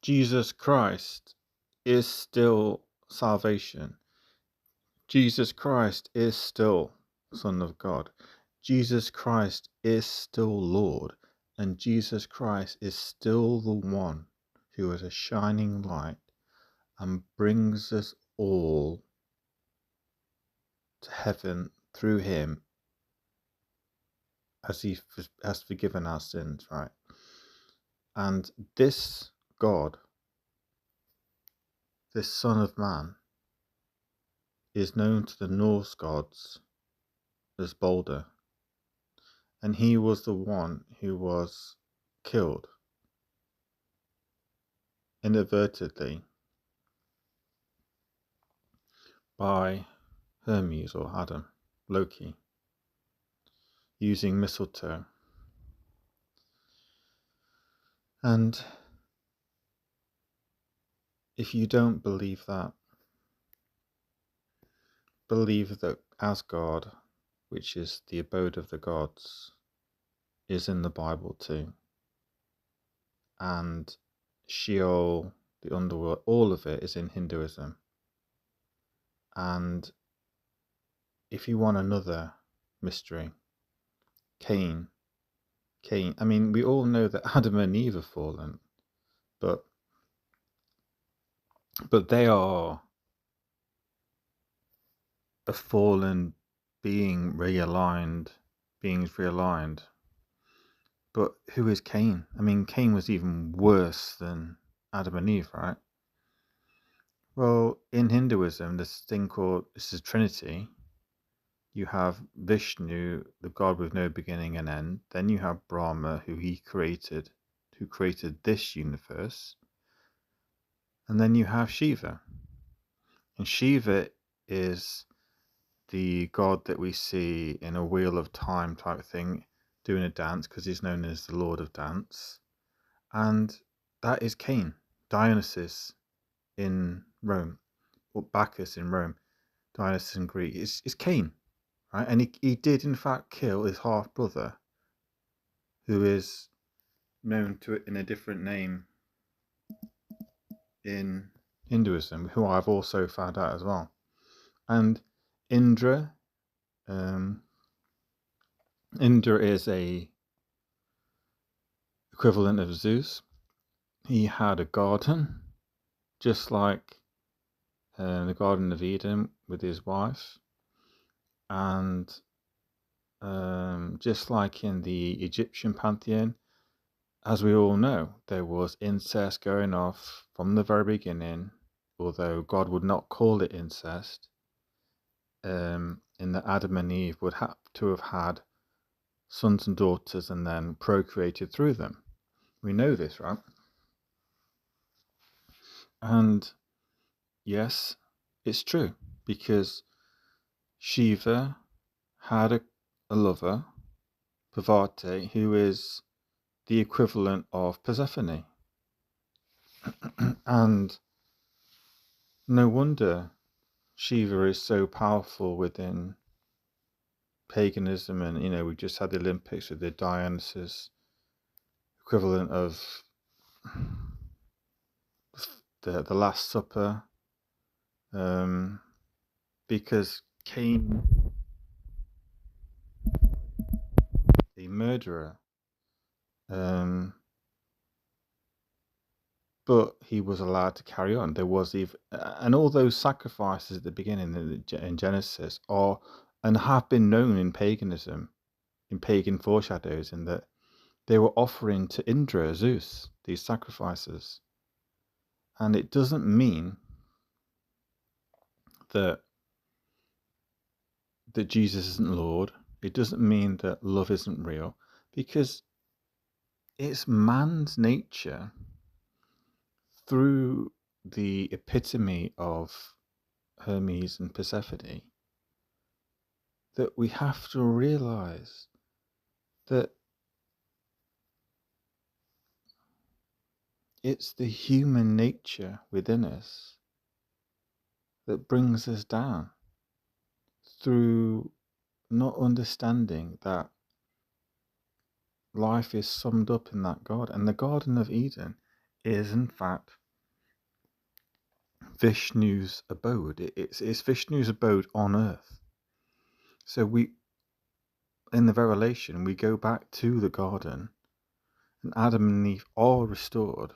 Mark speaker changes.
Speaker 1: Jesus Christ is still salvation. Jesus Christ is still Son of God. Jesus Christ is still Lord. And Jesus Christ is still the one who is a shining light and brings us all to heaven through him as he has forgiven our sins, right? And this God, this Son of Man, is known to the Norse gods as Balder. And he was the one who was killed inadvertently by Hermes or Adam, Loki, using mistletoe. And if you don't believe that, believe that Asgard, which is the abode of the gods, is in the Bible too. And Sheol, the underworld, all of it is in Hinduism. And if you want another mystery, Cain. I mean, we all know that Adam and Eve have fallen, but they are a fallen beings realigned. But who is Cain? I mean, Cain was even worse than Adam and Eve, right? Well, in Hinduism, this is Trinity. You have Vishnu, the God with no beginning and end. Then you have Brahma, who created this universe. And then you have Shiva. And Shiva is the god that we see in a Wheel of Time type thing, doing a dance, because he's known as the Lord of Dance. And that is Cain, Dionysus in Rome, or Bacchus in Rome, Dionysus in Greek. It's Cain, right? And he did in fact kill his half brother, who is known to it in a different name in Hinduism, who I've also found out as well. And Indra, Indra is a equivalent of Zeus. He had a garden, just like the Garden of Eden with his wife, and just like in the Egyptian pantheon, as we all know, there was incest going off from the very beginning, although God would not call it incest, in that Adam and Eve would have to have had sons and daughters and then procreated through them. We know this, right? And yes, it's true, because Shiva had a lover, Parvati, who is the equivalent of Persephone. And no wonder Shiva is so powerful within paganism. And, we just had the Olympics with the Dionysus equivalent of the Last Supper, because Cain, the murderer, but he was allowed to carry on. There was and all those sacrifices at the beginning in Genesis are and have been known in paganism, in pagan foreshadows, in that they were offering to Indra, Zeus, these sacrifices. And it doesn't mean that Jesus isn't Lord. It doesn't mean that love isn't real, because it's man's nature, through the epitome of Hermes and Persephone, that we have to realize that it's the human nature within us that brings us down, through not understanding that life is summed up in that God. And the Garden of Eden is in fact Vishnu's abode. It's Vishnu's abode on earth. So in the Revelation, we go back to the garden, and Adam and Eve are restored